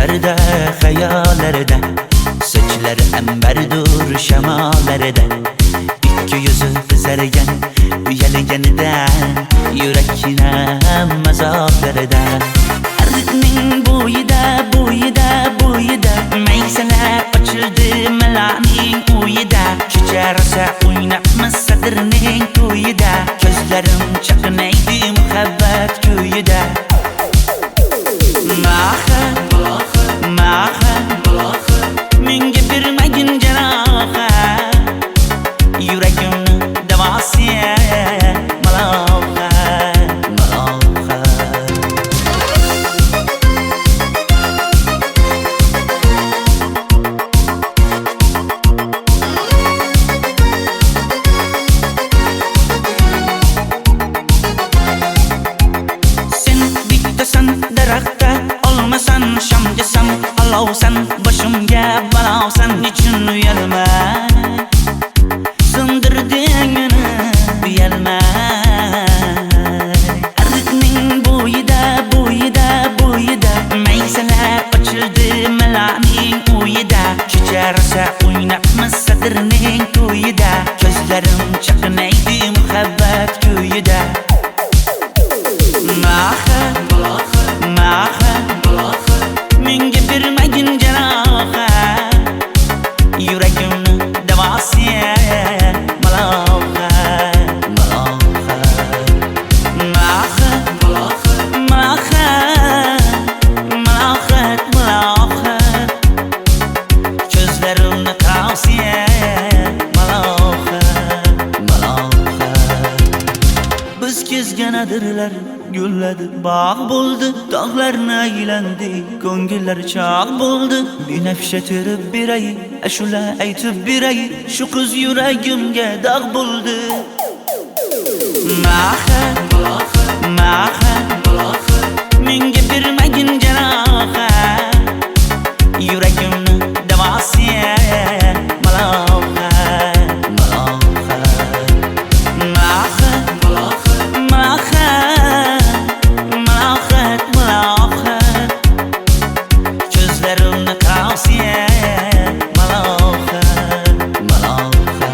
Düşlerde, hayallarda, saçları emberdur şemalarda. İki yüzü kızargan, uyalganidan, yurakina mazoblarda. Arıqning bo'yida, bo'yida, bo'yida, maysalar ochildi malaning uyida. Kecha rosa o'ynabmiz sadirning to'yida, ko'zlarim chaqnaydi muhabbat kuyida. Maha, maha, menga bermagin janoha, yuragimni davosi maloha, maloha. Sen bittasan daraxtda, olmasan shamgasan, olovsan boshimga balosan. Nechun uyalma, sindirding meni uyalma. Arıqning bo'yida, bo'yida, bo'yida, maysalar ochildi malaning uyida. Kecha rosa o'ynabmiz sadirning to'yida, ko'zlarim chaqnaydi muhabbat kuyida. Maha, maha, menga bermagin janoha, yuragimni davosi maloha, maloha. Maha, maha, malohat, malohat, ko'zlarimni tavsi maloha, maloha. Biz kezgan adirlar gulladi, bog' bo'ldi, tog'larni aylandi, ko'ngillar chog' bo'ldi. Binafsha terib beray, ashula aytib beray, shu qiz yuragimga dog' bo'ldi. Maha, maha, menga bermagin janoha, yuragimni davosi maloha, maloha. Maha, maha, malohat, malohat, ko'zlarimni tavsi maloha, maloha.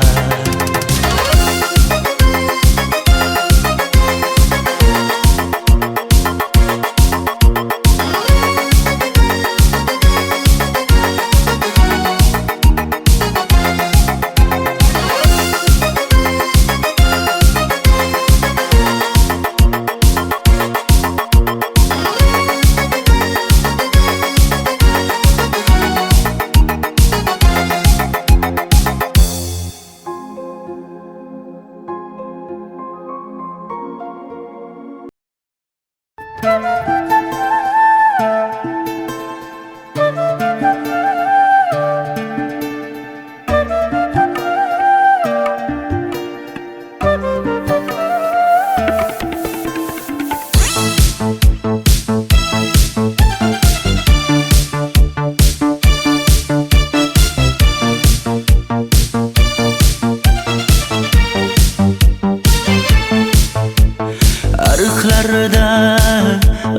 Arıqlarda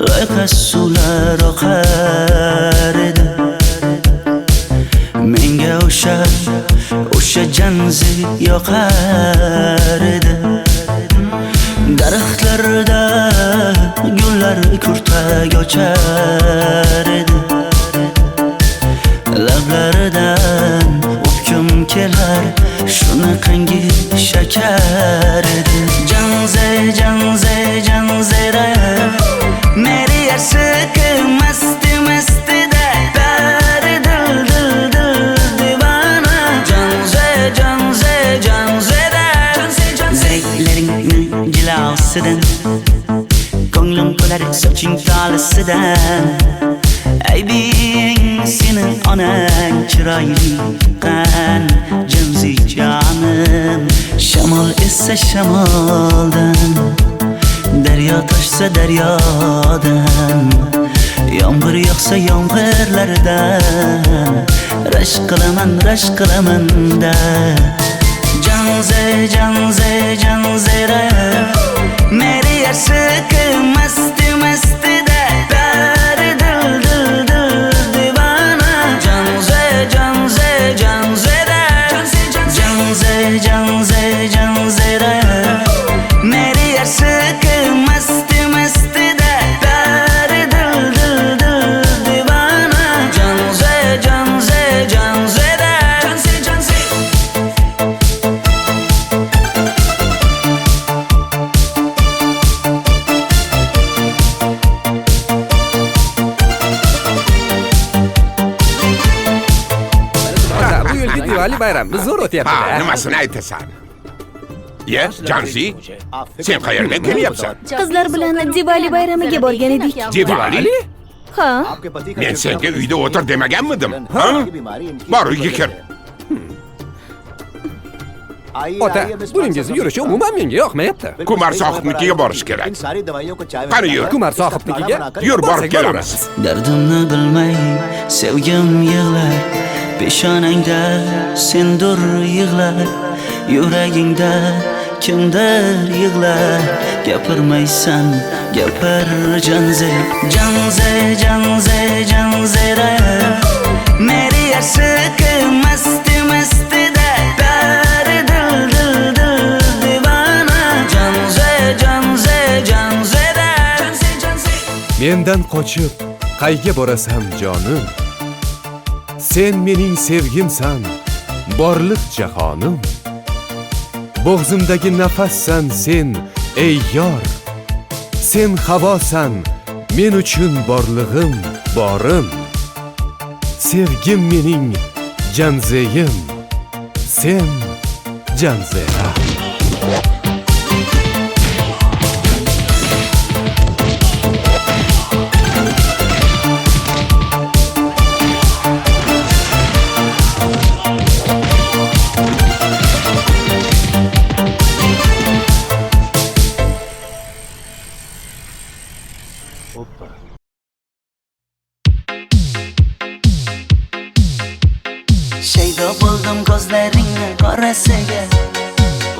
loyqa suvlar oqar edi, menga o'sha janzi yoqar edi. Daraxtlarda gullar kurtak ochar edi, lablaridan o'pkim kelar, shunaqangi shakar edi. Janze, janze, janzera, meri yarsiqi masti mastida, bari dil dil dil divana. Janze, janze, janzera, zeylaringni jilosidan, ko'nglim to'lar soching tolisidan. Aybing sening onang chiroyli qan, janzi jonim. Shamol essa shamoldan, daryo toshsa daryodan, yomg'ir yog'sa yomg'irlardan, rashk qilaman da. Janze, janze, janzera, meri yarsiqi masti mastida, bari dil dil dil Diwali bayramimiz zo'r Ha, o'tyapti-da. nimasini aytasan? Ye, Janzi, sen qayerdan kelyapsan? Qizlar bilan Diwali bayramiga borgan edik. Diwali? Ha, Men senga uyda o'tir demaganmidim? Ha? Bor, uyga kir. Ota, buningizni yurishi umuman menga yoqmayapti. Kumar sohibnikiga borish kerak. Qani yur. Kumar sohibnikiga Yur, borib borsak kelamiz. Dardimni bilmay sevgim yig'lar, peshonangda sendur yig'lar, yuragingda kimdir yig'lar. Gapirmaysan, gapir Janze, Janze, Janze, Janzera. Meri aşık masti masti da pari dil dil dil divana. Janze, Janze, Janzera. Janze, Janze. Mendan qochib qayga borasan jonim? Sen mening sevgimsan, borliq jahonim. Bo'g'zimdagi nafassan sen, ey yor. Sen havosan, men uchun borlig'im, borim. Sevgim mening Janzeyim, sen Janzera. Shaydo bo'ldim ko'zlaringni qorasiga,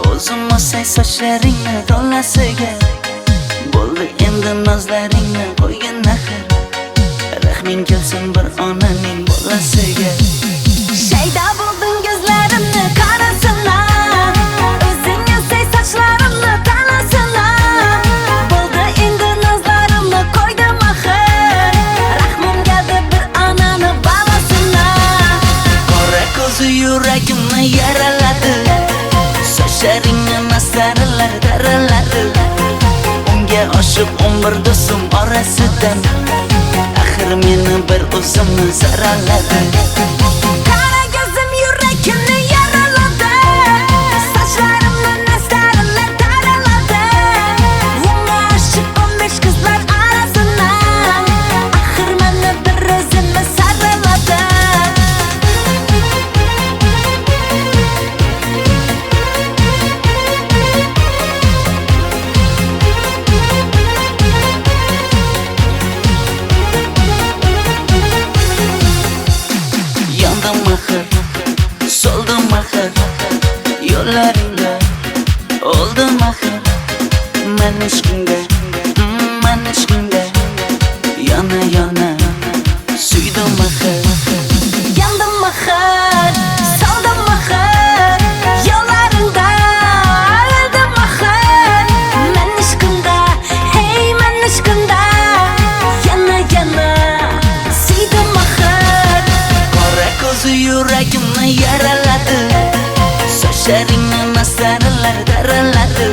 o'zim o'say sochlaringni to'lasiga. Bo'ldi endi nozlaringni qo'ygan naxir, rahming kelsin bir onaning bolasiga. shayda bo'lding ko'zlarimni qarasana, o'zing yasay sochlarimni tanasana. Bo'ldi endi nazlarimni qo'ydim axir, rahmim keldi bir onani bolasina. Qora ko'zi yuragimni yaraladi, sochlaringni mastarlar daraladi. Unga oshiq 11 do'stim orasidan, axir meni bir o'zimni zaraladi. Qara ko'zim yuragimni yaraladi, sochlarimni nastarlar taraladi. Unga oshiq 15 qizlar arasina, axir meni bir o'zimni saraladi. Yandım axir, soldim axir, yo'llaringda oldim axir. Men ishqingda, men ishqingda yana yana suydim axir. Yandım axir, soldim axir, yo'llaringda oldim axir. Men ishqimda, hey men ishqimda yana yana suydim axir. Qora ko'zi yuragimni yaraladi, sochlaringni mastarlar daraladi.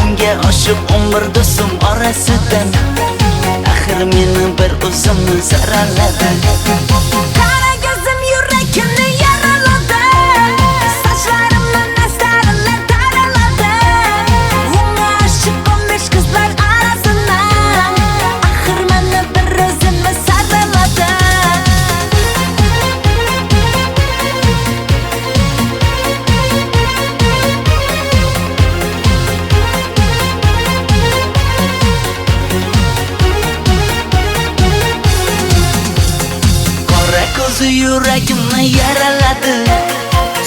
Unga oshiq 11 do'stim orasidan, axir meni bir o'zimni zaraladi. Qara ko'zim yuragimni yaraladi, sochlarimni nastarlar taraladi. Unga oshiq 15 qizlar arasina, axir meni bir o'zimni saraladi. Qora ko'zi yuragimni yaraladi,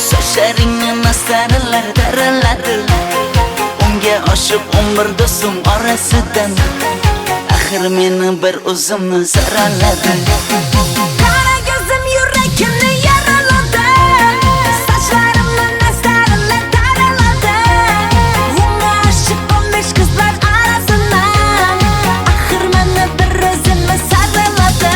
sochlaringni mastarlar daraladi. Unga oshiq 11 do'stim orasidan, axir meni bir o'zimni zaraladi. Qara ko'zim yuragimni yaraladi, sochlarimni nastarlar taraladi. Unga oshiq 15 qizlar arasina, axir meni bir o'zimni saraladi.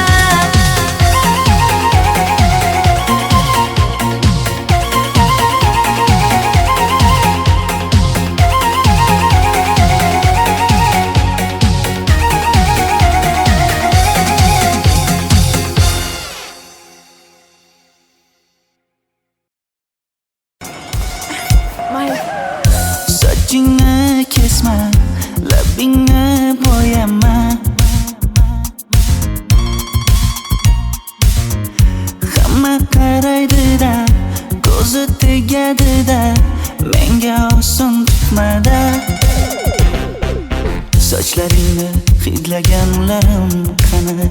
Sochlaringni hidlaganlarim qani?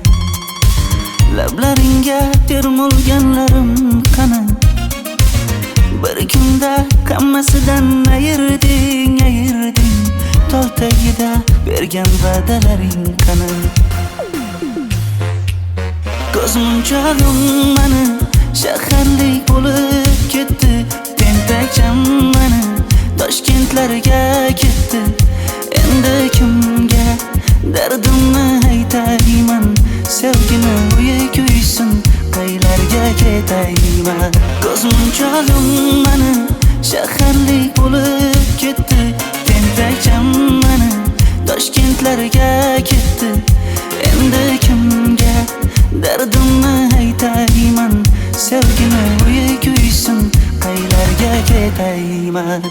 Lablaringga termulganlarim qani? Bir kunda hammasidan ayırding Tol tagida bergan va'dalaring qani? Ko'zmunchog'im mani shaharlik bo'lib ketdi. Tentakcham mani Toshkentlarga ketdi. Endi kimga dardimni aytayman? Sevgini uyi kuysin, qaylarga ketayman? Ko'zmunchog'im mani shaharlik bo'lib ketdi. Tentakcham mani Toshkentlarga ketdi. Endi kimga dardimni aytayman? Sevgini uyi kuysin, qaylarga ketayman?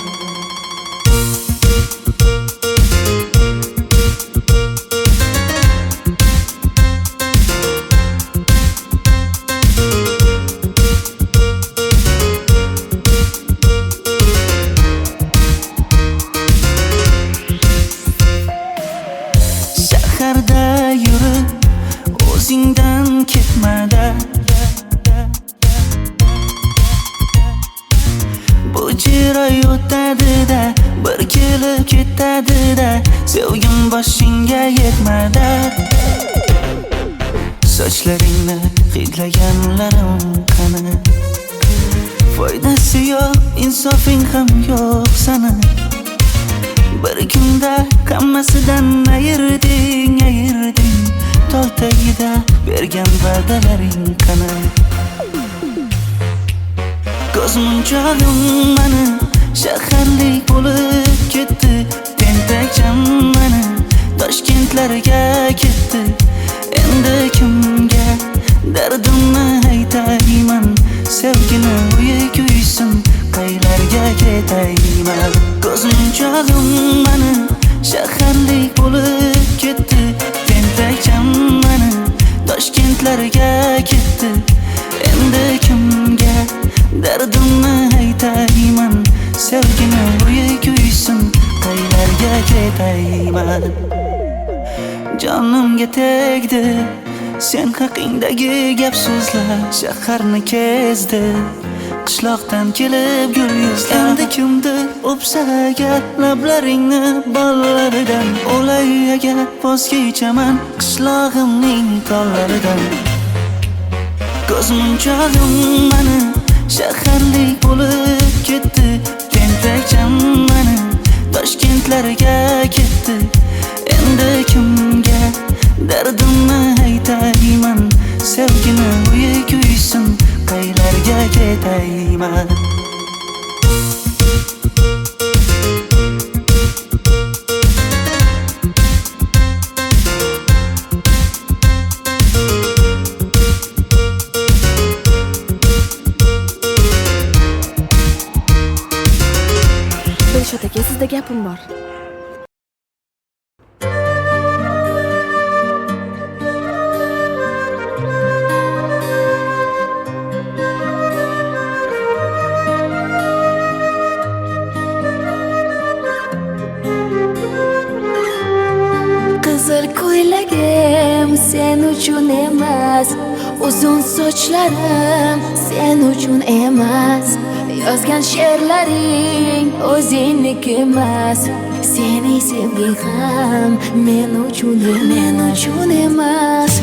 Shaharda yurib o'zingdan ketmada, bu jiroy o'tadi-da, bir kelib ketadi-da, sevgim boshingga yetmada. Sochlaringni hidlaganlarim qani? Foydasi yo'q, insofing ham yo'q sana. Bir kunda hammasidan ayırding Tol tagida bergan va'dalaring qani? Ko'zmunchog'im mani shaharlik bo'lib ketdi. Tentakcham mani Toshkentlarga ketdi. Endi kimga dardimni aytayman? Sevgini uyi kuysin, qaylarga ketayman? Ko'zmunchog'im mani shaharlik bo'lib ketdi. Tentakcham mani Toshkentlarga ketdi. Endi kimga dardimni aytayman? Sevgini uyi kuysin, qaylarga ketayman? Jonimga tegdi sen haqingdagi gap so'zlar, shaharni kezdi qishloqdan kelib gul yuzlar. Endi kimdir o'psa agar lablaringni bollaridan, o'lay agar voz kechaman qishlog'imning tollaridan. Ko'zmunchog'im mani shaharlik bo'lib ketdi. Tentakcham mani Toshkentlarga ketdi. Endi kimga dardimni aytayman? Sevgini uyi kuysin, qaylarga ketayman? Dilshod aka, sizda gapim bor. Qizil ko'ylagim sen uchun emas, uzun sochlarim sen uchun emas, yozgan she'rlaring o'zingniki emas, sening sevging ham men uchun emas.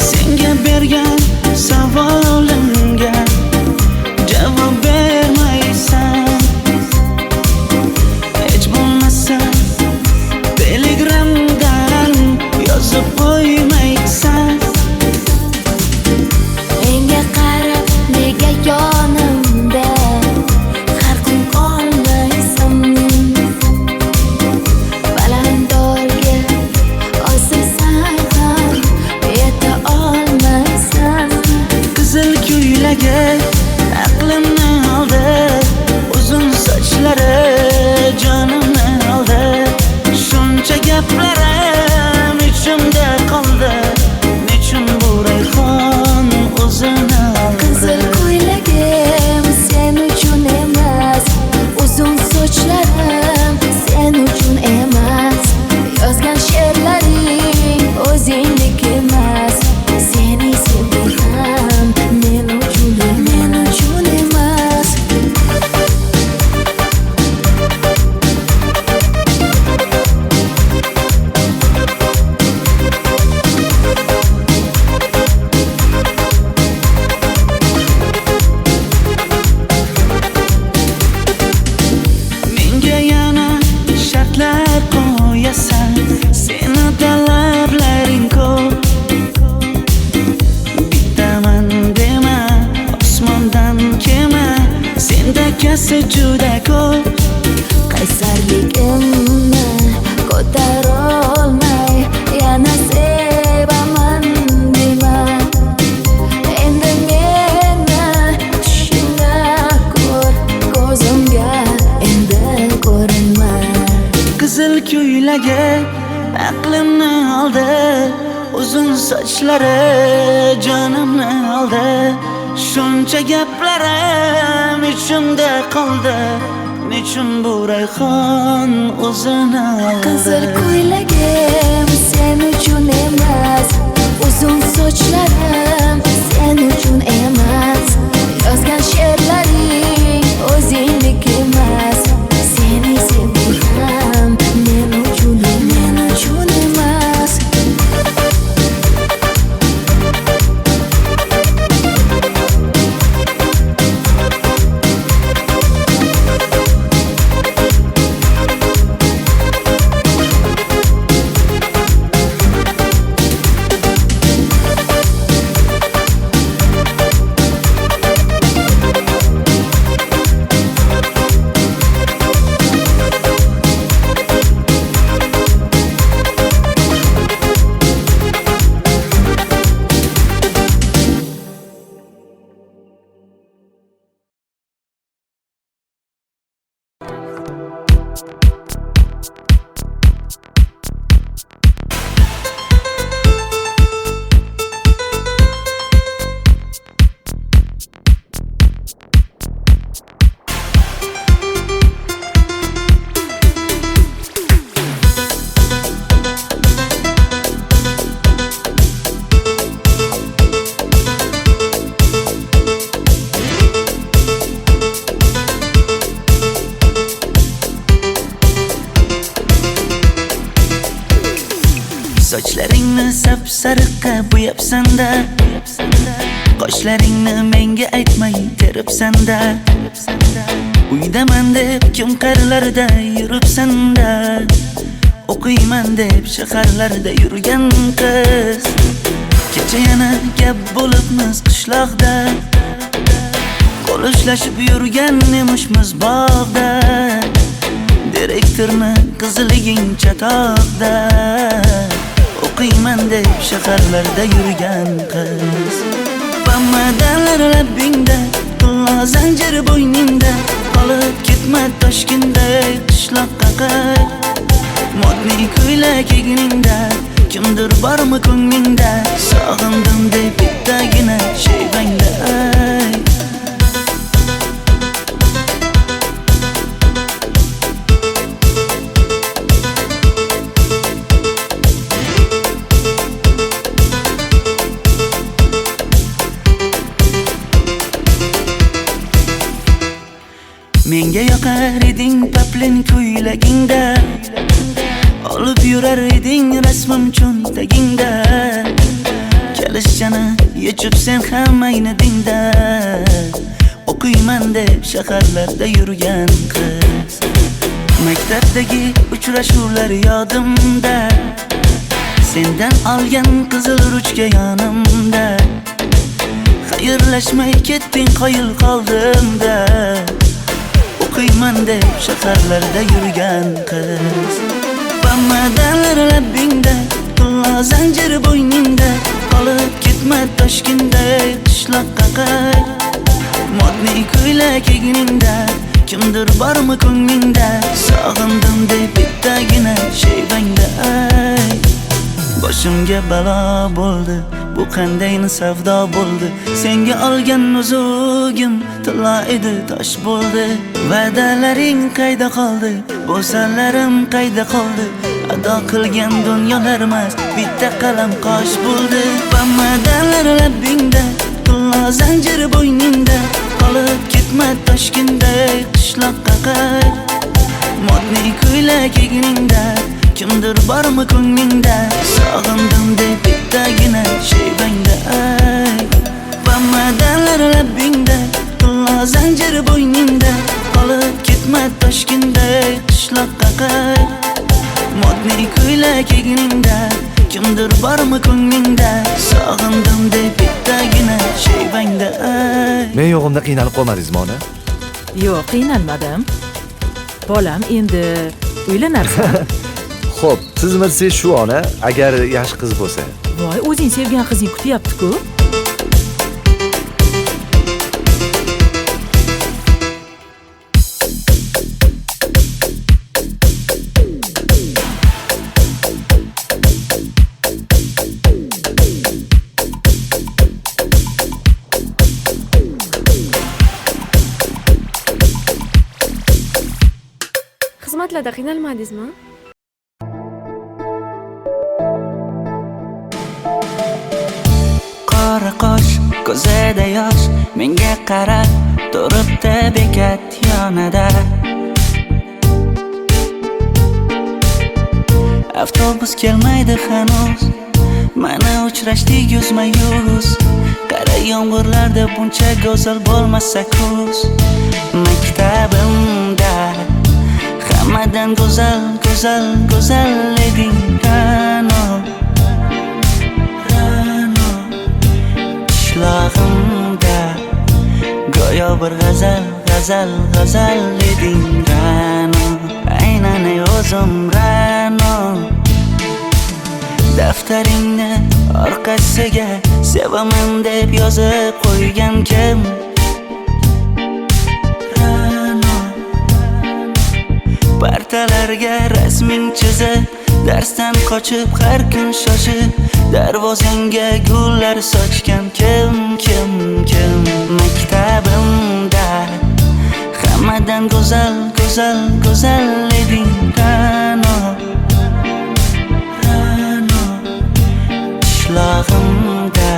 Senga bergan savolimga javob bermaysan. Hech bo'lmasa Telegramdan yozib qo'ymaysan. Menga qarab nega yonimda har kun qolmaysan? Balandorga osilsang ham yeta olmaysan. Qizil ko'ylagi aqlimni oldi. esa juda ko'p. qaysarligimni ko'tarolmay yana sevaman dema. Endi meni tushingda ko'r, ko'zimga endi ko'rinma. Qizil ko'ylagi aqlimni oldi, uzun sochlari jonimni oldi. Shuncha gaplarim ichimda qoldi, nechun bu rayhon o'zini oldi. Qizil ko'ylagim sen uchun emas, uzun sochlarim sen uchun emas. Yozgan she'rlaring o'zingdek emas. Seni sevdim men uchun emas. Sochlaringni sap-sariqqa bo'yabsan-da, qoshlaringni menga aytmay teribsan-da. Uydaman deb kim qarlarda yuribsan-da, o'qiyman deb shaharlarda yurgan qiz. Kecha yana gap bo'libmiz qishloqda, qo'l ushlashib yurgan emishmiz bog'da. Direktorni qiziliging chatoqda, o'qiyman deb shaharlarda yurgan qiz. Bamadanlar labbingda, tilla zanjir bo'yningda, qolib ketma Toshkentda qishloqqa qayt. Modniy ko'ylak egningda, kimdir bormi ko'nglingda, sog'indim deb bittagina shevangda ayt. Menga yoqar eding paplin ko'ylagingda, olib yurar eding rasmim cho'ntagingda. Kalishchani yechib sen ham aynadingda, o'qiyman deb shaharlarda yurgan qiz. Maktabdagi uchrashuvlar yodimda, sendan olgan qizil ruchka yonimda. Xayrlashmay ketding qoyil qoldimda, o'qiyman deb shaharlarda yurgan qiz. Bamadanlar labbingda, tilla zanjir bo'yningda, qolib ketma Toshkentda qishloqqa qayt. Modniy ko'ylak egningda, kimdir bormi ko'nglingda, sog'indim deb bittagina shevangda ayt. Boshimga balo bo'ldi, bu qanday savdo bo'ldi. Senga olgan nuzugim tilla edi, tosh bo'ldi. Va'dalaring qayda qoldi, bo'salarim qayda qoldi. Ado qilgan dunyolar emas, bitta qalam qosh bo'ldi. Bamadanlar labbingda, tilla zanjir bo'yningda, qolib ketma Toshkentda qishloqqa qayt. Modniy ko'ylak egningda, kimdir bormi ko'nglingda, sog'indim deb bittagina shevangda ayt. Bamadanlar labbingda, tilla zanjir bo'yningda, qolib ketma Toshkentda qishloqqa qayt. Modniy ko'ylak egningda, kimdir bormi ko'nglingda, sog'indim deb bittagina shevangda ayt. Men yo'g'imda qiynalib qolmadingizmi ona? Yo'q, qiynalmadim. Bolam, endi uylanarsan. Xo'p, siz shu ona agar yaxshi qiz bo'lsa. Voy, o'zing sevgan qizing kutyapti-ku. Xizmatlarda qiynalmadingizmi? Qora qosh, ko'zida yosh, menga qarab turibdi bekat yonida. Avtobus kelmaydi hanuz, mana uchrashdik yuzma-yuz. Qara yomg'irlarda buncha go'zal bo'lmasa kuz. Maktabimda hammadan go'zal, go'zal, go'zal eding Ra'no. Qishlog'imda go'yo bir g'azal, g'azal, g'azal eding Ra'no. Aynan o'zim Ra'no. Daftaringni orqasiga sevaman deb yozib qo'ygan kim? Partalarga rasming chizib, darsdan qochib har kun shoshib, darvozangga gullar sochgan kim? Maktabimda hammadan go'zal, go'zal, go'zal eding Ra'no. Qishlog'imda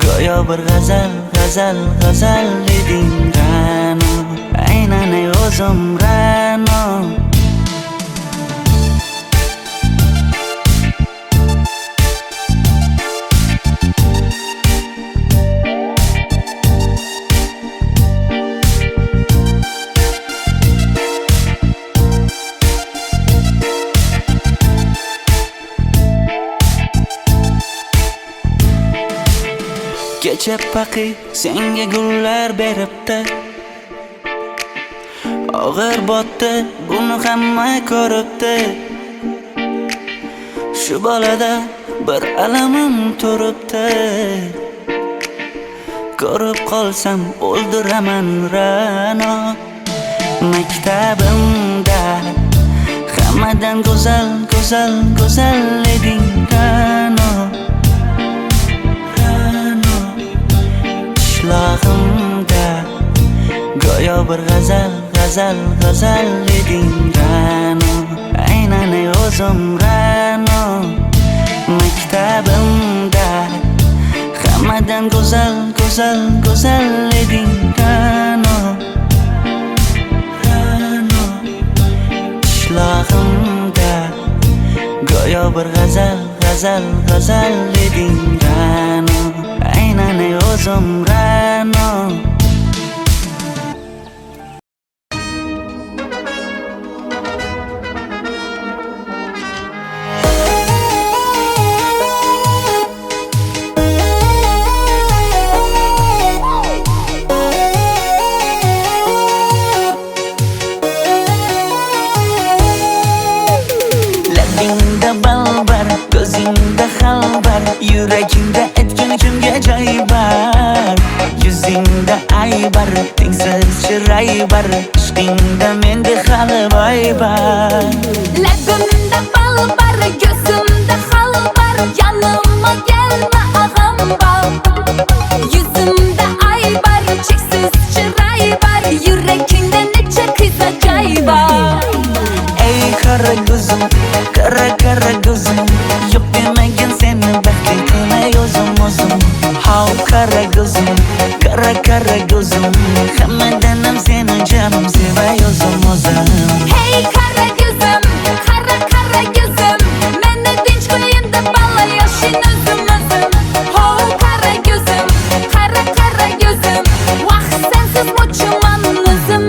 go'yo bir g'azal, g'azal, g'azal eding Ra'no. Aynan o'zim Ra'no. Kecha paqi senga gullar beribdi, og'ir botdi, buni hamma ko'ribdi. Shu bolada bir alamim turibdi, ko'rib qolsam o'ldiraman Ra'no. Maktabimda hammadan go'zal, go'zal, go'zal eding Ra'no. Qishlog'imda go'yo bir g'azal, g'azal, g'azal eding Ra'no. Aynan o'zim Ra'no. Maktabimda hammadan go'zal, go'zal, go'zal eding Ra'no. Qishlog'imda go'yo bir g'azal, g'azal, g'azal eding Ra'no. Aynan o'zim Ra'no. Labingda balbar, ko'zingda xalbar, yuragingda etgan kimga joy bar. Yuzingda aybar, tengsiz chiray bar, ishqingda menda hali boy bar. Labimda balbar, ko'zimda xalbar, yanıma gelme ağam bal. Yuzimda aybar, cheksiz chiray bar, yuragingda necha qiza joy bar. Ey qara ko'zim, qara qara ko'zim, yo'q demagan seni baxtli qilay o'zim. Hav qara ko'zim, qara qara ko'zim, hammadan ham seni jonim sevay o'zim. Hey qara ko'zim, qara qara ko'zim, meni tinch qo'yinda balla yoshing o'zim. Hav qara ko'zim, qara qara ko'zim, vaqt sensiz mo'chiman o'zim.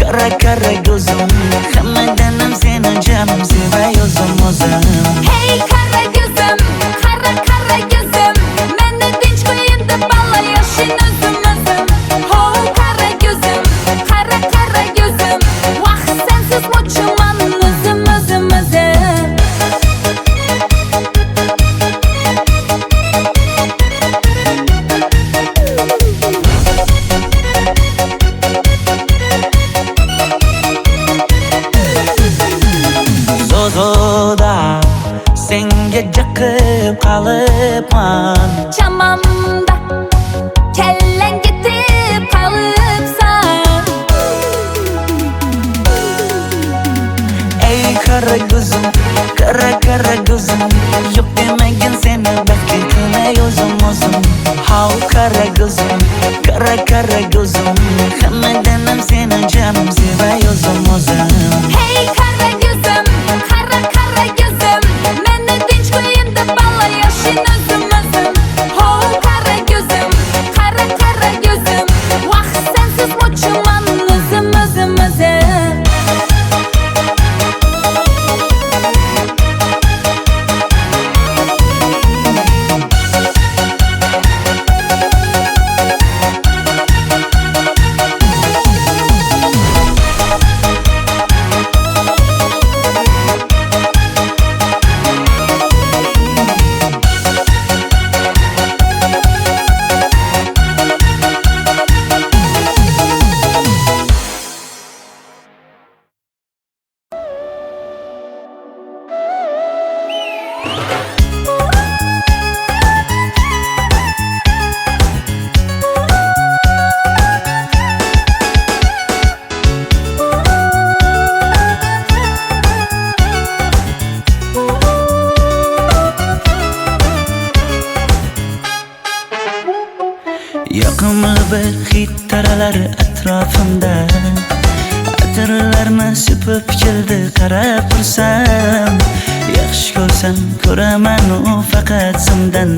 Kara kara gözüm Hammadanam seni canım sevay o'zim Hey kara gözüm, kara kara gözüm Meni tinch qo'yin deb balla yashin o'zim Ho kara gözüm, kara kara gözüm Vaqt sensiz mo'chiman o'zim Zozoda senga jiqib qolibman Chamamda kellang ketib qolibsan Ey kara gözüm kara kara gözüm Yok demagin seni baxtli qilay o'zim How kara gözüm kara gözüm Hammadanam seni canım sevay o'zim Hey kara gözüm, kara kara gözüm Meni tinch qo'yin deb balla yashin o'zim Ho kara gözüm, kara kara gözüm Vaqt sensiz mo'chiman o'zim Yoqimli bir hid taralar atrofimda Atirlarni sepib keldi qarab tursam Yaxshi ko'rsam ko'raman u faqat simdan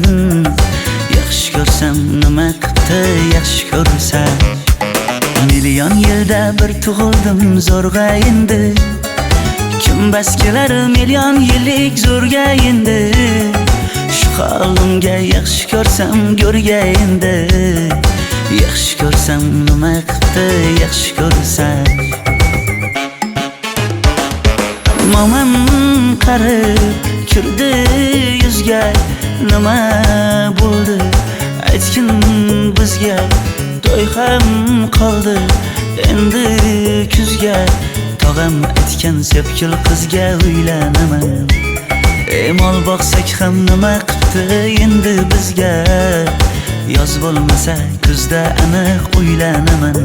Yaxshi ko'rsam nima qildi yaxshi ko'rsam Million yilda bir tug'ildim zo'rg'a endi Kim bas kelar million yillik zo'rga endi Shu holimga yaxshi ko'rsam go'rga endi Yaxshi ko'rsam nima qildi yaxshi ko'rsam Momam qarib kirdi yuzga Nima bo'ldi aytgin bizga To'y ham qoldi endi kuzga Tog'am aytgan sepkil qizga uylanaman Mol boqsak ham nima qildi endi bizga Yoz bo'lmasa kuzda aniq uylanaman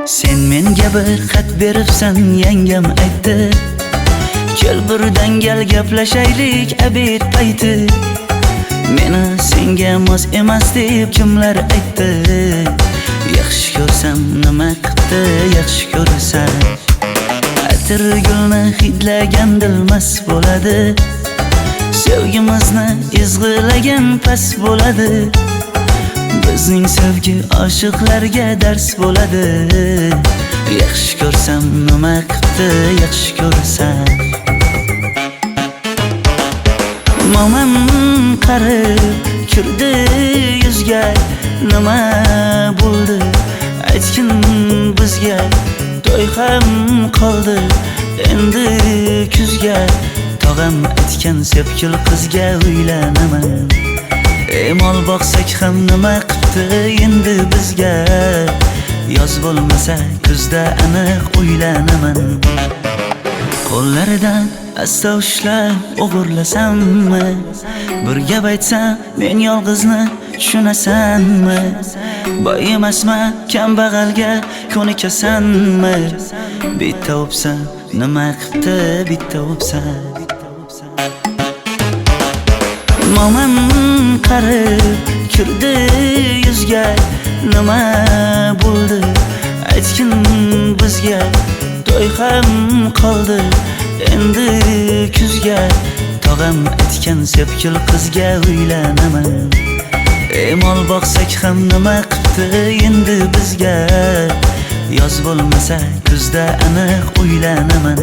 Sen menga bir xat beribsan yangam aytdi Kel birdan gal gaplashaylik abid payti Meni senga mos emas deb kimlar aytdi Yaxshi ko'rsam nima qildi yaxshi ko'rsam Atir gulni hidlagan dilmas bo'ladi Sevgimizni izg'ilagan pas bo'ladi Bizning sevgi oshiqlarga dars bo'ladi Yaxshi ko'rsam nima qildi yaxshi ko'rsam Momam qarib kirdi yuzga Nima bo'ldi aytgin bizga To'y ham qoldi endi kuzga Tog'am aytgan sepkil qizga uylanaman Mol boqsak ham nima qildi endi bizga Yoz bo'lmasa kuzda aniq uylanaman Qo'llaridan asta ushlab o'g'irlasammi Bir gap aytsam men yolg'izni tushunasanmi Boy emasman kambag'alga ko'nikasanmi Bitta o'psam nima qildi bitta o'psam Mo'min qarib kirdi yuzga, nima bo'ldi aytgin bizga. To'y ham qoldi endi kuzga, tog'am aytgan sepkil qizga uylanaman. Mol boqsak ham nima qipti endi bizga, yoz bo'lmasa kuzda aniq uylanaman.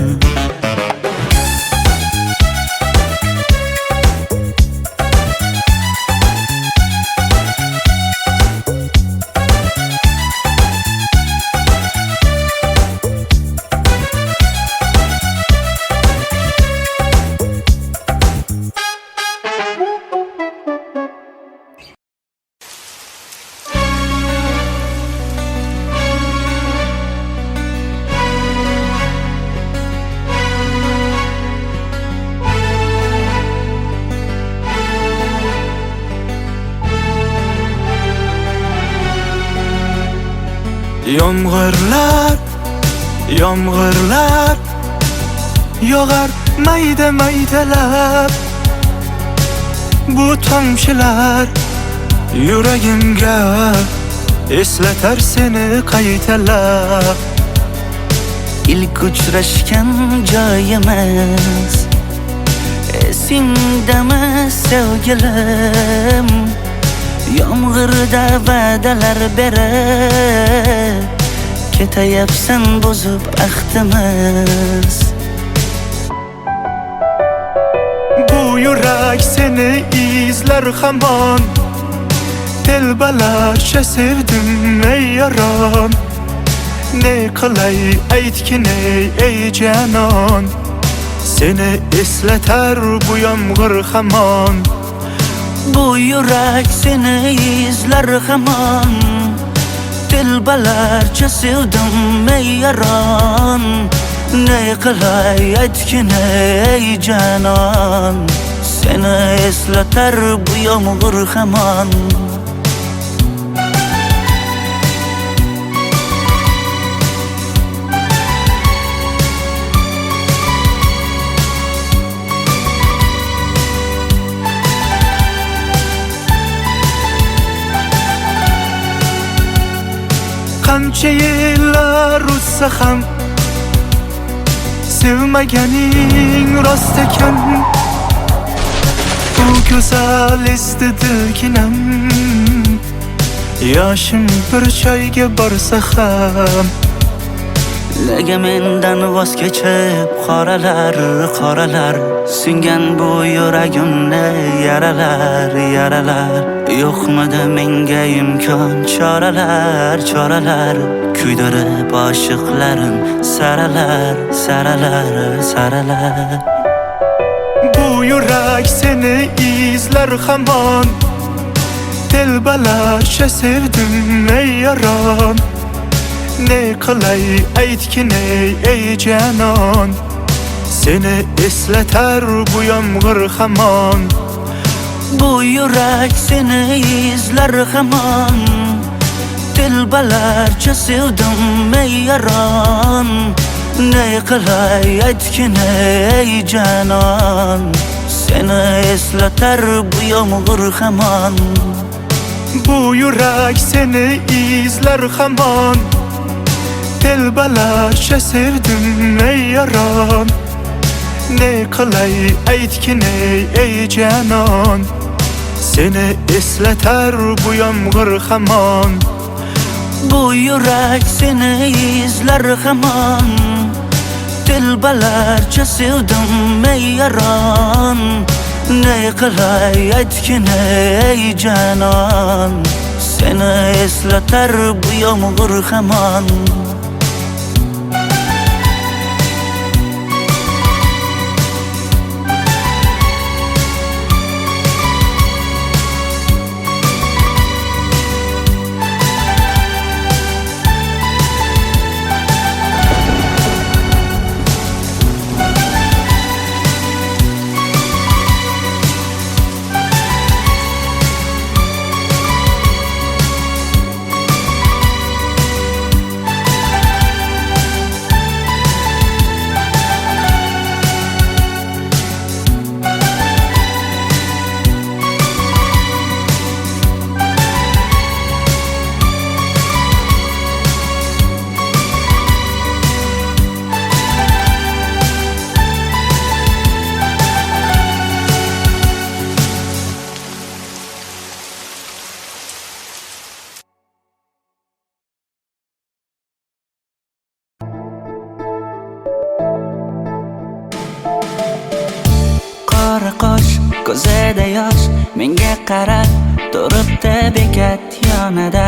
Yomg'irlar, yomg'irlar yog'ar mayda maydalab. Bu tomchilar yuragimga eslatar seni qaytalab. İlk uchrashgan joyimiz esingdami sevgilim? Yomg'irda va'dalar berib ketayapsan bozib ahdimiz. Bu yurak seni izler hamon, telbalarcha sevdim ey yaron. Ne qilay aytgin ey canon, seni eslatar bu yomg'ir hamon. Bu yurak seni izler hamon, telbalarcha sevdim ey yaron. Ne qilay aytgin ey canon, seni eslatar bu yomg'ir hamon. Qancha yillar o'tsa ham sevmaganing rost ekan. Bu go'zal esdi dilginam, yoshim bir joyga borsa ham. Nega mendan voz kechib qoralar, qoralar singan bu yuragimni yaralar, yaralar. Yo'qmidi menga imkon choralar, choralar kuydirib oshiqlarim saralar, saralar, saralar. Bu yurak seni izler hamon, telbalarcha sevdim ey yaron. Ne qilay aytgin ey canon, seni eslatar bu yomg'ir hamon. Bu yurak seni izler hamon, telbalarcha sevdim ey yaron. Ne qilay aytgin ey canon, seni eslatar bu yomg'ir hamon. Bu yurak seni izler hamon, telbalarcha sevdim ey yaron. Ne qilay aytgin ey canon, seni eslatar bu yomg'ir hamon. Bu yurak seni izler hamon, telbalarcha sevdim ey yaron. Ne qilay aytgin ey canon, seni eslatar bu yomg'ir hamon. qora qosh, ko'zida yosh, menga qarab turibdi bekat yonida.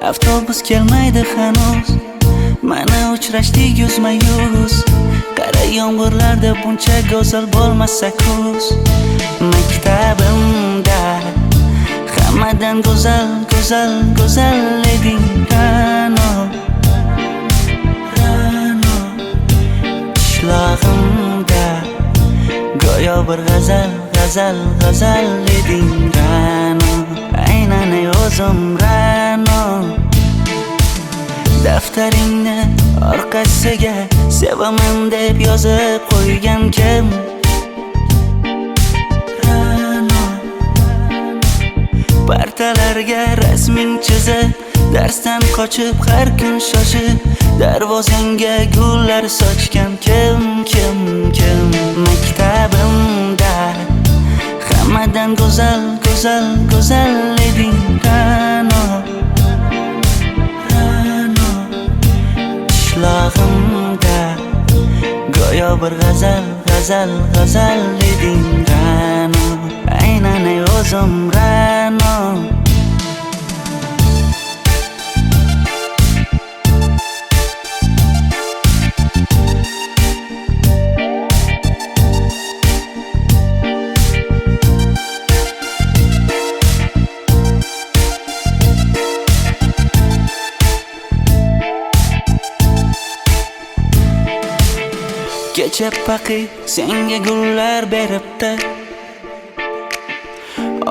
Avtobus kelmaydi hanuz, mana uchrashdik yuzma-yuz. Qara yomg'irlarda buncha go'zal bo'lmasa kuz. Maktabimda hammadan go'zal, go'zal, go'zal eding Ra'no. Ra'no qishlog'imda go'yo bir g'azal, g'azal, g'azal eding Ra'no. Aynan o'zim Ra'no. Daftaringni orqasiga sevaman deb yozib qo'ygan kim? Ra'no. Partalarga rasming chizib, darsdan qochib har kun shoshib, darvozangga gullar sochgan kim, kim, kim? Maktabimda hammadan go'zal, go'zal, go'zal eding Ra'no. Ra'no qishlog'imda go'yo bir g'azal, g'azal, g'azal eding Ra'no. Aynan o'zim Ra'no. Kecha paqi senga gullar beribdi,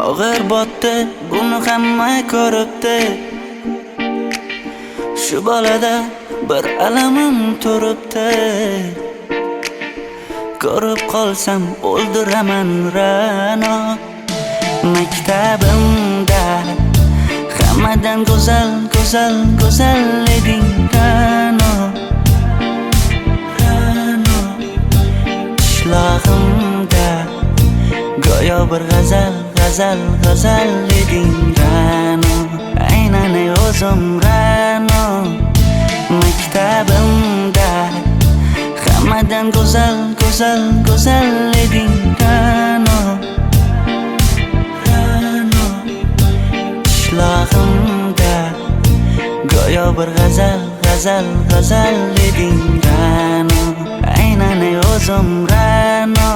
og'ir botdi, buni hamma ko'ribdi. Shu bolada bir alamim turibdi, ko'rib qolsam o'ldiraman Ra'no. Maktabimda hammadan go'zal, go'zal, go'zal eding Ra'no. Qishlog'imda go'yo bir g'azal, g'azal, g'azal eding Ra'no. Aynan o'zim Ra'no. Maktabimda hammadan go'zal, go'zal, go'zal eding Ra'no. Ra'no qishlog'imda go'yo bir g'azal, g'azal, g'azal eding Ra'no. Aynan o'zim Ra'no.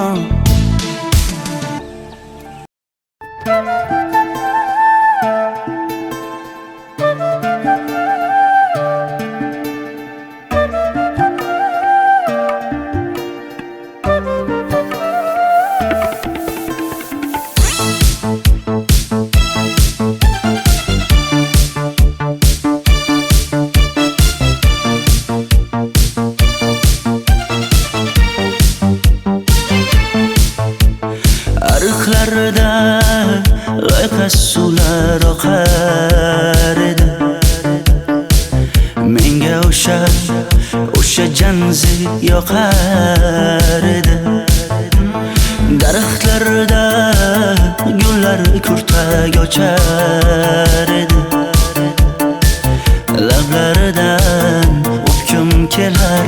Ariqlarda loyqa suvlar oqar edi. Menga o'sha janzi yoqar edi. Daraxtlarda gullar kurtak ochar edi. Lablaridan o'pkim kelar,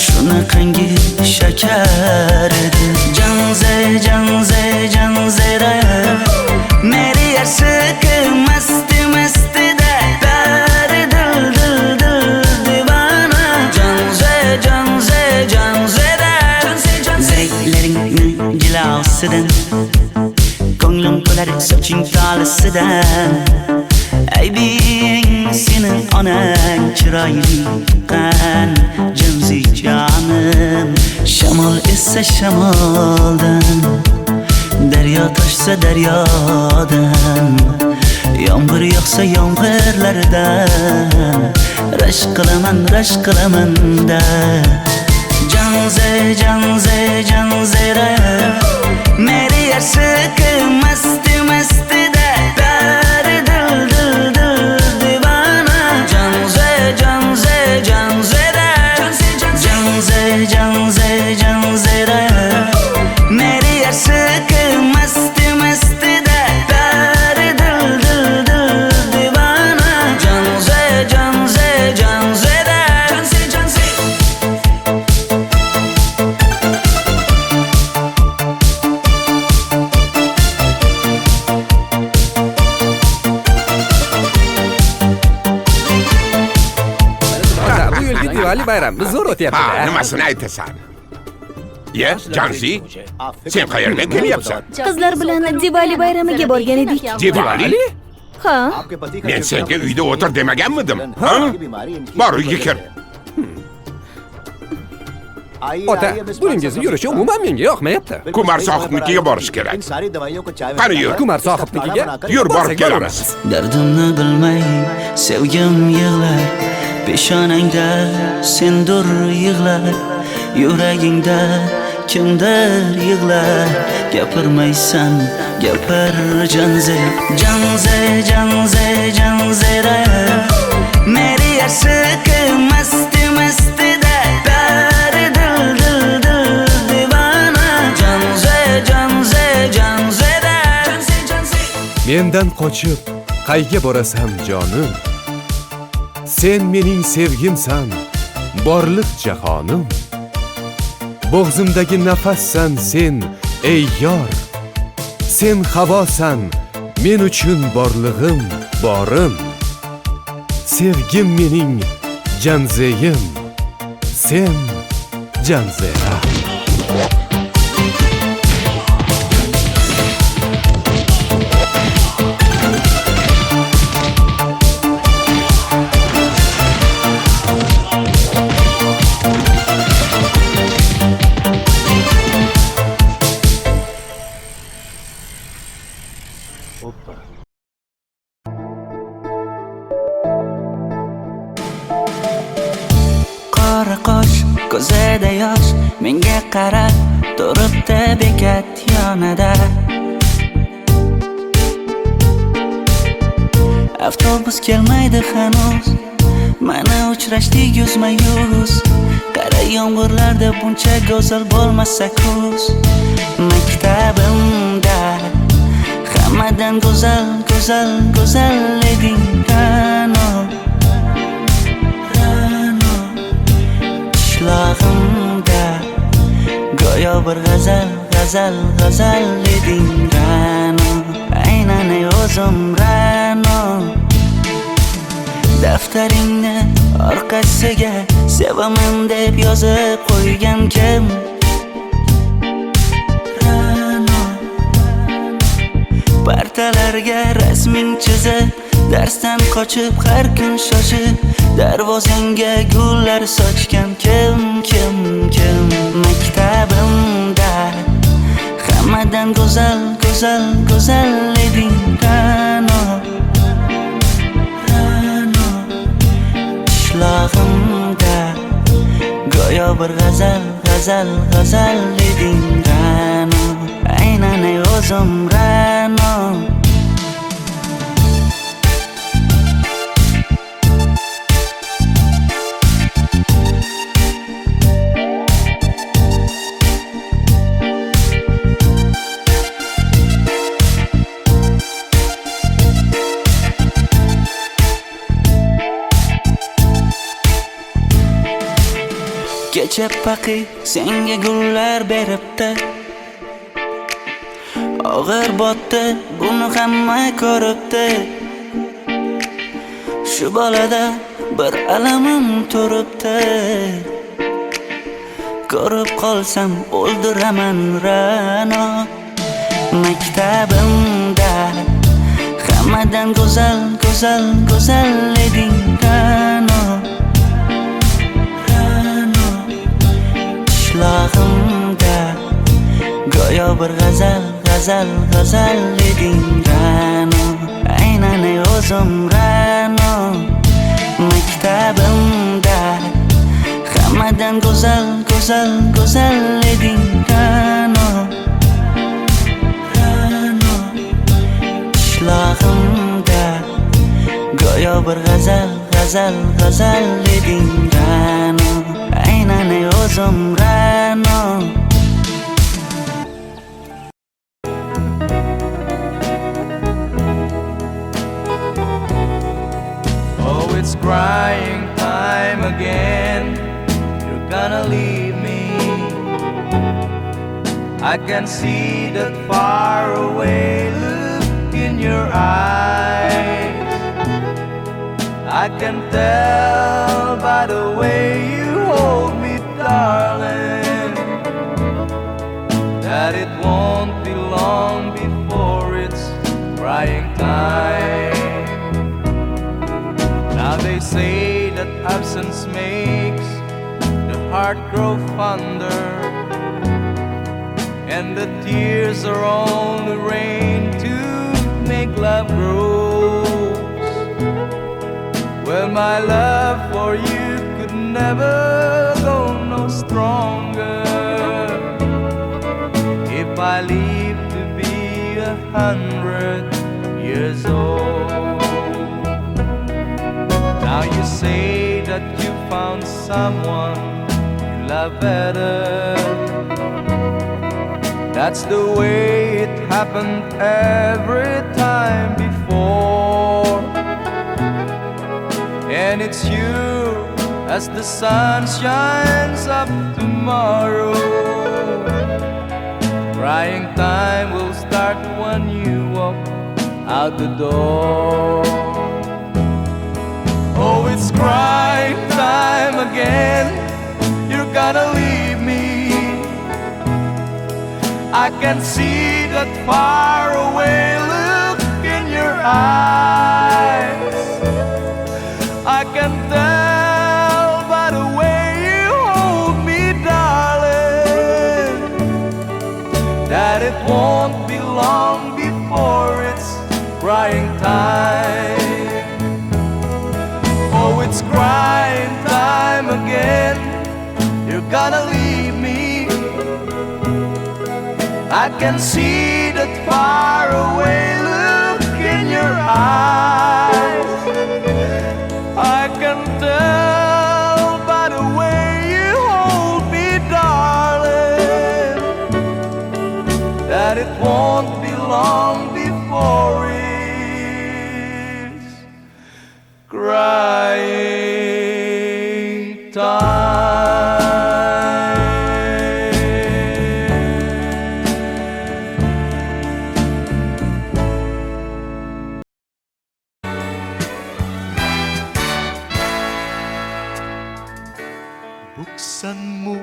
shunaqangi shakar edi. Janze, janze, janzera meri yarsiqi masti, mastida dari dil, dil, dil divana. Janze, janze, janzera zeylaringni jilosidan, ko'nglim to'lar soching tolisidan. Aybing sening onang chiroyli qan janzi jonim. Shamol essa shamoldan, daryo toshsa daryodan, yomg'ir yog'sa yomg'irlardan rashk qilaman da. Janze, janze, janzera meri yarsiqi masti, mastida dari dil, dil, dil divana. Janze, janze, janzera janze, janze, janzera meri yarsiqi masti, mastida dari dil, dil, dil divana. Janze, janze, janzera janze, janze. Diwali bayrami zo'r Ha, o'tyapti-da. nimasini aytasan? Ye, Janzi, sen qayerdan kelyapsan? Qizlar bilan Diwali bayramiga borgan edik. Diwali? Ha, Men senga uyda o'tir demaganmidim? Ha? Bor uyga kir. Ota, buningizni yurishi umuman menga yoqmayapti. Kumar sohibnikiga borish kerak. Qani yur. Kumar sohibnikiga Yur, borib borsak kelamiz. Dardimni bilmay sevgim yig'lar, peshonangda sendur yig'lar, yuragingda kimdir yig'lar. Gapirmaysan, gapir janze, janze, janze, janzera. Meri aşıkı masti masti de peri dil dil dil divana. Janze, janze, janzera. Mendan qochib qayga borasan jonim? Sen mening sevgimsan, borliq jahonim. Bo'g'zimdagi nafassan sen, ey yor. Sen havosan, men uchun borlig'im, borim. Sevgim mening janzeyim, sen janzera. Qora qosh, ko'zida yosh, menga qarab turibdi bekat yonida. Avtobus kelmaydi hanuz, mana uchrashdik yuzma-yuz. Qara yomg'irlarda buncha go'zal bo'lmasa kuz. Maktabimda hammadan go'zal, go'zal, go'zal eding Ra'no. Qishlog'imda go'yo bir g'azal, g'azal, g'azal eding Ra'no. Aynan ey o'zim Ra'no. Daftaringni orqasiga sevaman deb yozib qo'ygan kim? Ra'no. Partalarga rasming chizib, darsdan qochib har kun shoshib, darvozangga gullar sochgan kim, kim, kim? Maktabimda hammadan go'zal, go'zal, go'zal eding Ra'no. Ra'no. Qishlog'imda go'yo bir g'azal, g'azal, g'azal eding Ra'no. Aynan ey o'zim Ra'no. Kecha paqi senga gullar beribdi, og'ir botdi, buni hamma ko'ribdi. Shu bolada bir alamim turibdi, ko'rib qolsam o'ldiraman Ra'no. Maktabimda hammadan go'zal, go'zal, go'zal eding Ra'no. Qishlog'imda go'yo bir g'azal, g'azal, g'azal eding Ra'no. Aynan ey o'zim Ra'no. Maktabimda hammadan go'zal, go'zal, go'zal eding Ra'no. Ra'no. Qishlog'imda go'yo bir g'azal, g'azal, g'azal eding Ra'no. Aynan ey o'zim Ra'no. Oh, it's crying time again. You're gonna leave me. I can see that far away look in your eyes. I can tell by the way you that it won't be long before it's crying time. Now they say that absence makes the heart grow fonder, and the tears are only rain to make love grows. Well, my love for you could never go no stronger if I live to be 100 years old. Now you say that you found someone you love better. That's the way it happened every time before. And it's you as the sun shines up tomorrow. Crying time will start when you walk out the door. Oh, it's crying time again. You're gonna leave me. I can see that faraway look in your eyes. I can tell by the way you hold me, darling, that it won't be long before it's crying time. Oh, it's crying time again. You're gonna leave me. I can see that faraway look in your eyes. I can tell by the way you hold me, darling, that it won't be long before it's crying time. Buksan mo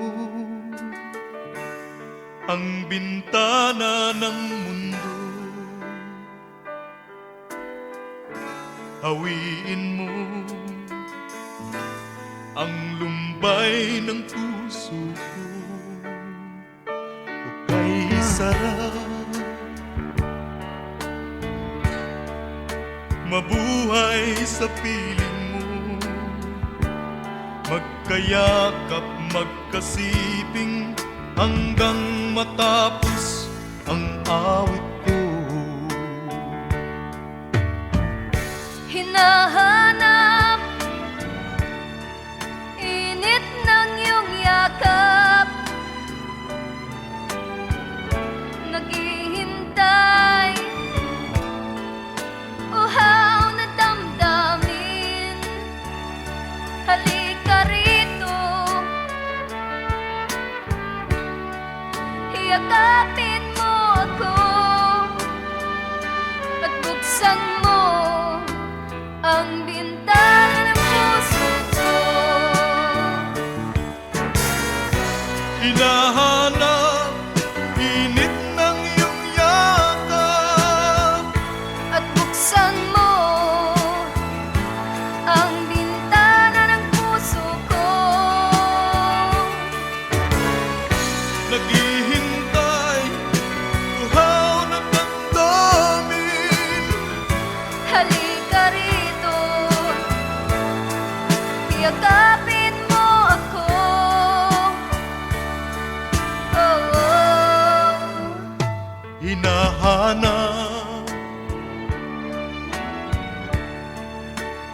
ang bintana ng mundo, hawiin mo ang lumbay ng puso ko. Hukay sarap, mabuhay sa piling mo, magkayakap, magkasiping hanggang matapos ang awit ko. Hinahanap init ng iyong yakap, naghihintay uhaw na damdamin. Halika rito, yakapin mo ako at buksan mo ang bintana ng puso ko. Hinahanap init ng iyong yakap At buksan mo ang bintana ng puso ko. naghihintay, uhaw na damdamin. Halika rito, yakapin mo ako. Oh, oh. Hinahanap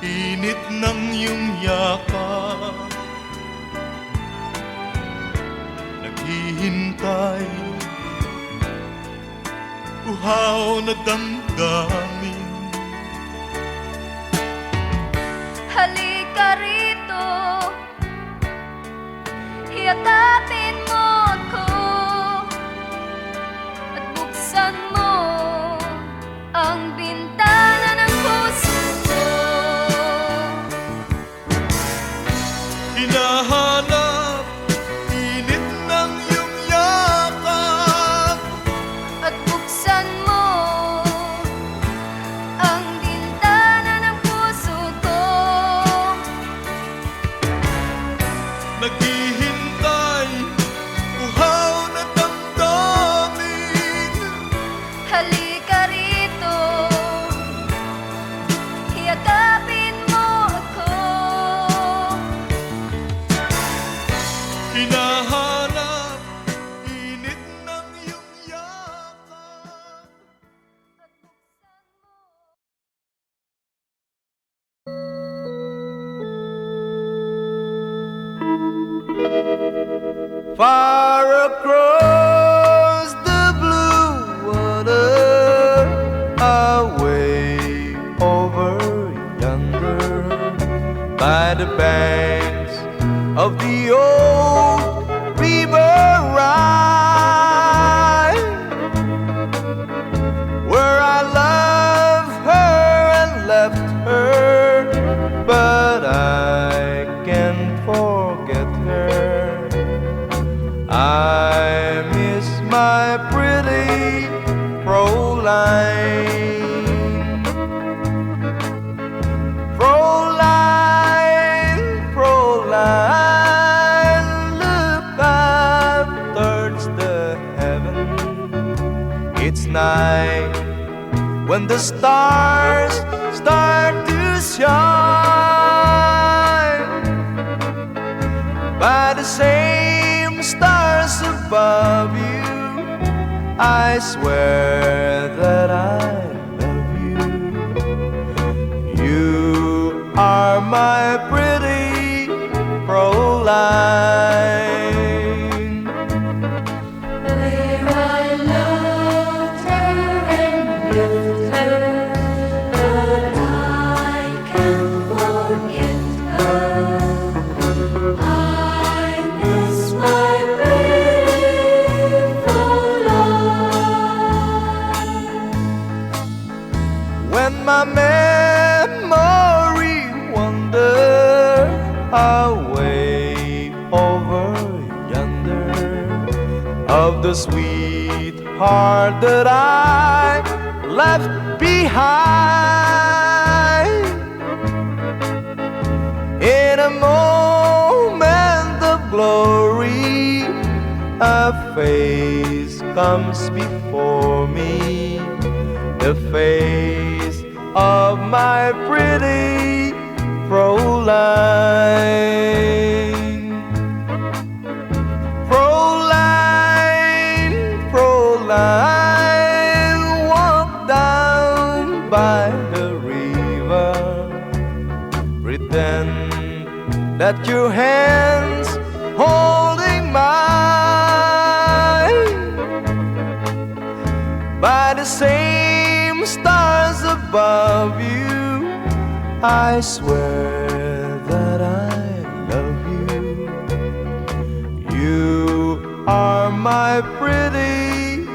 init ng iyong yakap, naghihintay, uhaw na damdamin. Halika rito, yakapin mo ako at buksan mo ang bintana ng puso ko. Hinahanap init ng iyong yakap, far across the blue water, away over yonder, by the banks of the old river Rhine, where I loved her and left her, but I can't forget her. I miss my pretty Fräulein. Fräulein, Fräulein, look up towards the heaven. It's night when the stars start to shine. By the same stars above you, I swear that I love you. You are my pretty Fräulein. Where I loved her and left her, but I can't forget her. I miss my pretty Fräulein. When my memory wanders away over yonder, of the sweetheart that I left behind, in a moment of glory, a face comes before me, the face of my pretty Fräulein. Fräulein, Fräulein, walk down by the river, pretend that your hands holding mine. By the same stars above you, I swear that I love you. You are my pretty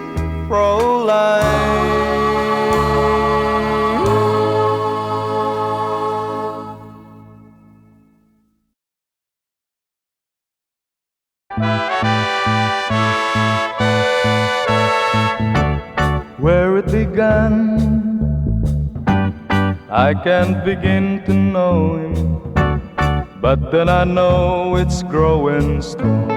Fräulein. Where it began, I can't begin to know him, but then I know it's growing strong.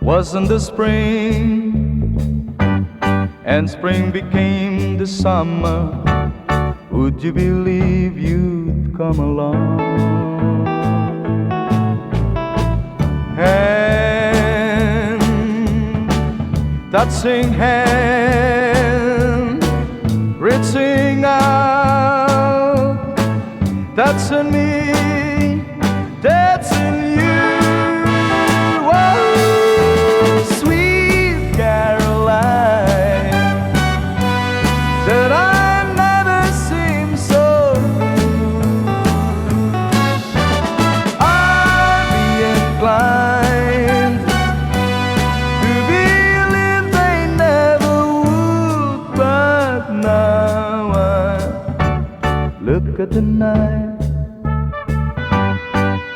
Wasn't the spring, and spring became the summer, would you believe you'd come along? Hand, touching hand, reaching out, touching me, touching you. Oh, sweet Caroline, that I've never seen so good. I'd be inclined to believe they never would, but now I look at the night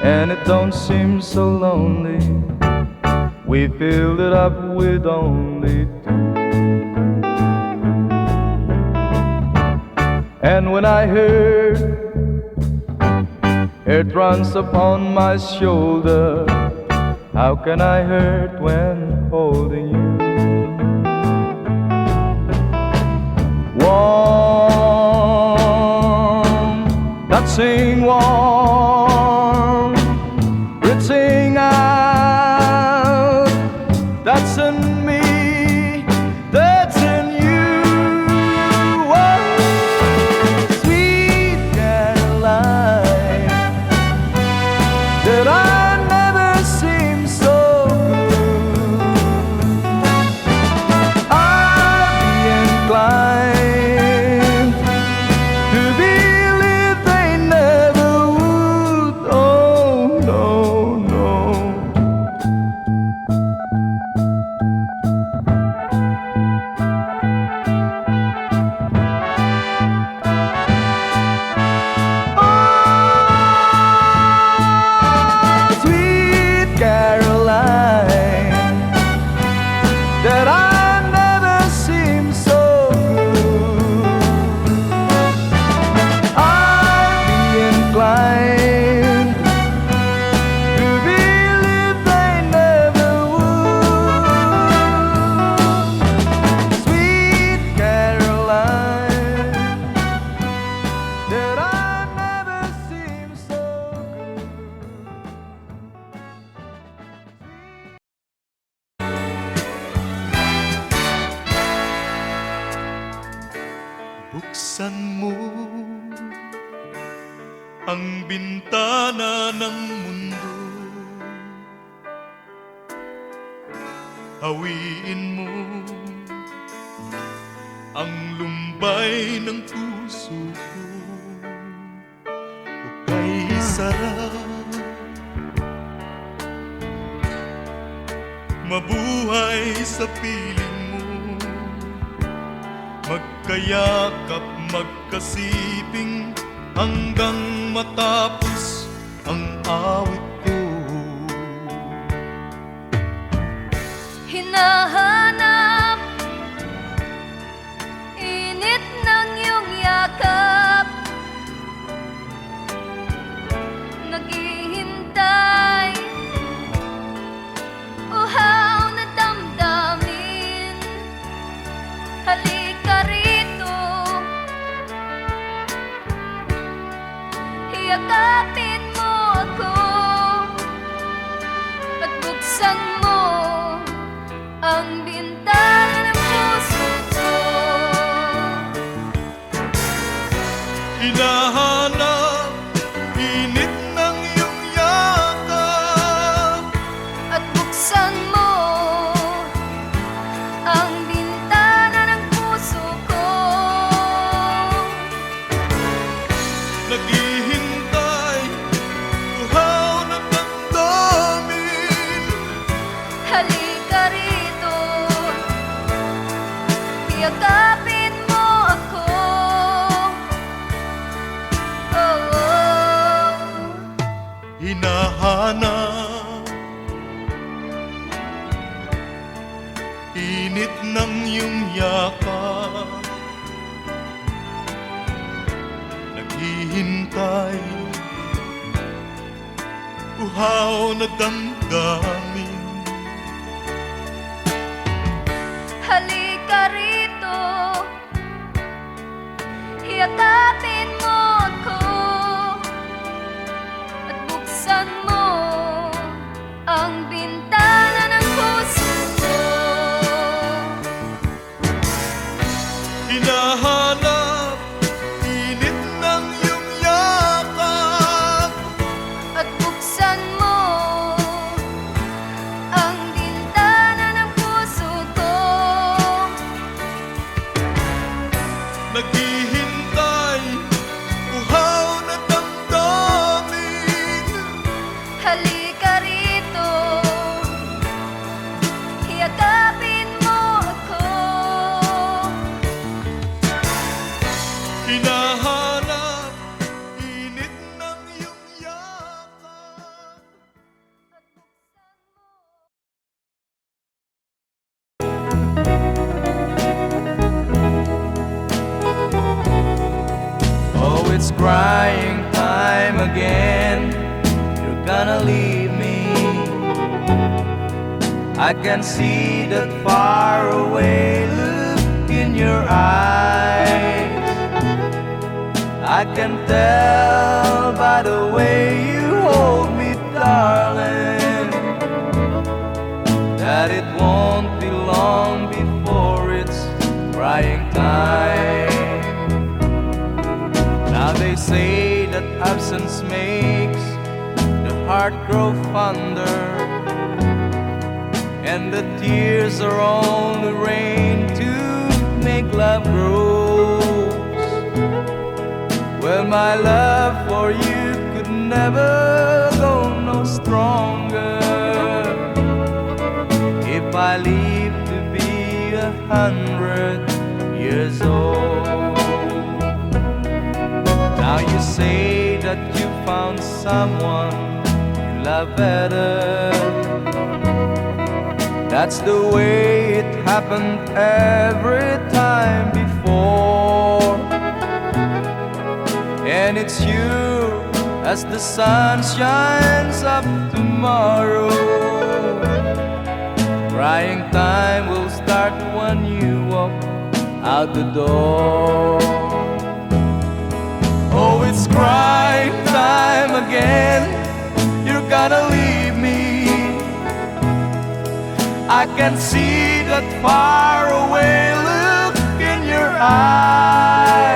and it don't seem so lonely. We filled it up with only two. And when I heard it runs upon my shoulder, how can I hurt when holding you? Warm, touching warm, reaching out, touching me, touching you. Oh, sweet Caroline, that I Buksan mo ang bintana ng mundo. Hawiin mo ang lumbay ng puso ko. Hukay sarap, mabuhay sa piling mo. Magkayakap, magkasiping hanggang matapos ang awit ko. Hinahanap init ng iyong yakap, naghihintay uhaw na damdamin. Halika rito, yakapin mo ako at buksan mo ang bintana ng puso ko. Hinahanap init ng iyong yakap At buksan mo ang bintana ng puso ko. naghihintay, uhaw na damdamin. Halika rito, yakapin mo ako. Oh, oh. Hinahanap init ng iyong yakap, naghihintay, uhaw na damdamin. Halika rito, yakapin mo ako at buksan mo ang bintana ng puso ko. Hinahanap init ng iyong yakap, At buksan mo ang bintana ng puso ko. naghihintay, uhaw na damdamin. Halika rito, yakapin mo ako. Hinahanap init ng iyong yakap. Oh, it's crying time again. You're gonna leave me. I can see that far away look in your eyes. I can tell by the way you hold me, darling, that it won't be long before it's crying time. Now they say that absence makes the heart grow fonder, and the tears are only rain to make love grows. Well, my love for you could never go no stronger if I live to be 100 years old. Now you say that you found someone you love better. That's the way it happened every time before. And it's you as the sun shines up tomorrow. Crying time will start when you walk out the door. Oh, it's crying time again. You're gonna leave me. I can see that far away look in your eyes.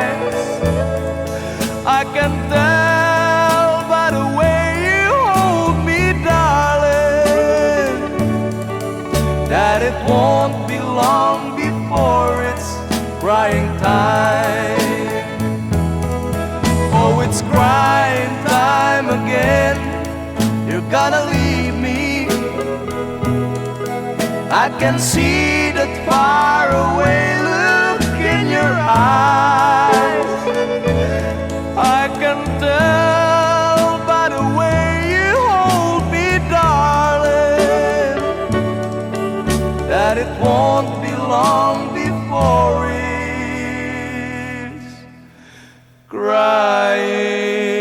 can see that faraway look in your eyes. I can tell by the way you hold me, darling, that it won't be long before it's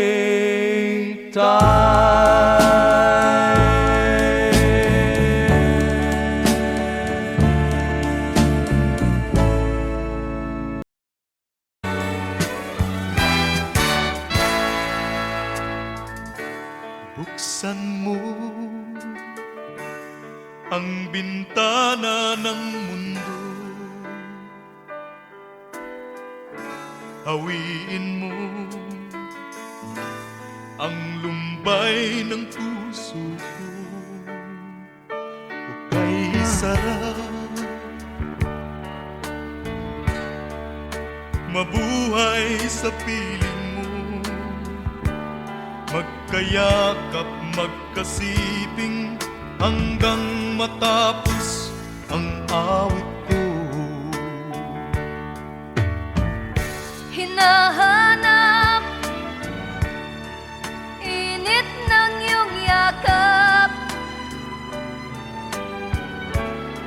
crying time. Buksan mo ang bintana ng mundo. Hawiin mo ang lumbay ng puso ko. Hukay sarap, mabuhay sa piling mo. Magkayakap, magkasiping hanggang matapos ang awit ko. Hinahanap init ng iyong yakap,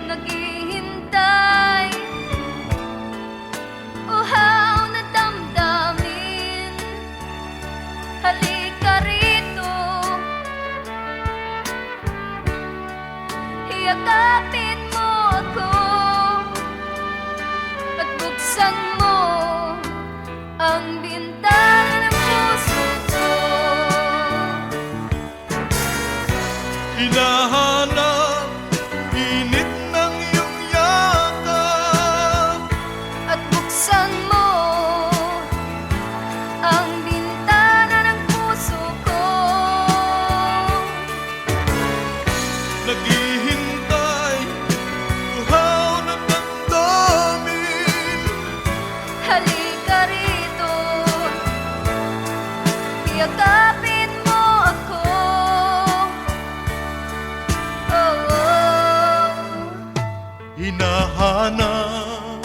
naghihintay uhaw na damdamin. Halika rito, yakapin mo ako at buksan mo ang bintana ng puso ko. Hinahanap init ng iyong yakap At buksan mo ang bintana ng puso ko. naghihintay, uhaw na damdamin. Halika rito, yakapin mo ako. Oh, oh. Hinahanap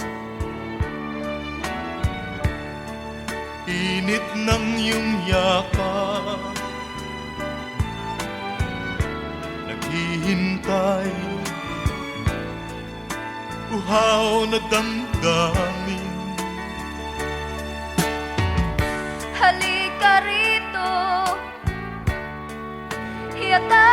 init ng iyong yakap, naghihintay, uhaw na damdamin. Halika rito, yakapin